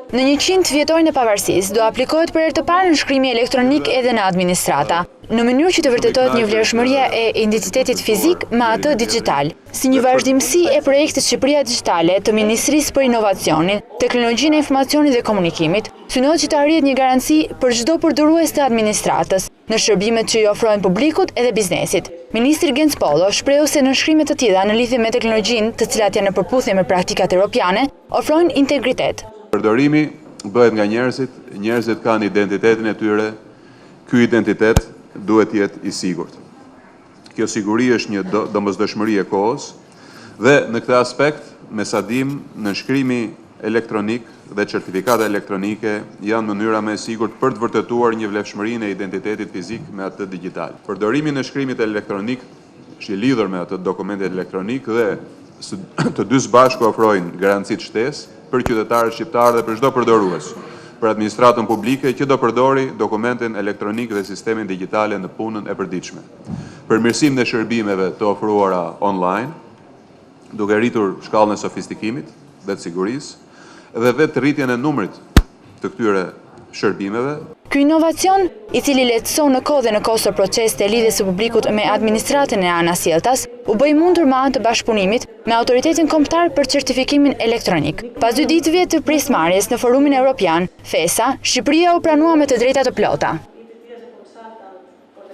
Në 100 vjetorin e pavarësisë, do aplikohet për herë të parë nënshkrimi elektronik edhe në administrata, në mënyrë që të vërtetohet një vlerëshmëria e identitetit fizik me atë digital, si një vazhdimsi e projektit Shqipëria Digjitale të Ministrisë për Inovacionin, Teknologjinë e Informacionit dhe Komunikimit, synohet që të arrihet një garanci për çdo përdorues të administratës në shërbimet që i ofrojnë publikut edhe biznesit. Ministri Genc Pollo shprehu se nënshkrimet të tilla në lidhje me teknologjinë, të cilat janë në përputhje me praktikat europiane, ofrojnë integritet. Përdorimi bëhet nga njerëzit kanë identitetin e tyre, ky identitet duhet jetë i sigurt. Kjo siguri është një domosdoshmëri e kohës dhe në këtë aspekt, me sa dim, nënshkrimi elektronik dhe certifikata elektronike janë mënyra më e sigurt për të vërtetuar një vlefshmërinë e identitetit fizik me atë digital. Përdorimi i nënshkrimit elektronik është i lidhur me atë dokumentet elektronik dhe të dy së bashku ofrojnë garanci të shtesë për qytetarët shqiptarë dhe për çdo përdorues, për administratën publike që do përdori dokumentin elektronik dhe sistemin digjitale në punën e përditshme. Përmirësimin e shërbimeve të ofruara online, duke rritur shkallën e sofistikimit dhe të sigurisë dhe vetë rritjen e numrit të këtyre shërbimeve. Ky inovacion, i cili lehtëson në kohë dhe në kostur proceset e lidhjes së publikut me administratën e anasjelltas, u bëi mundur me anë të bashkëpunimit me Autoritetin Kombëtar për Certifikimin Elektronik. Pas 2 ditëve të pjesëmarrjes në Forumin Evropian, FESA, Shqipëria u pranua me të drejta të plota.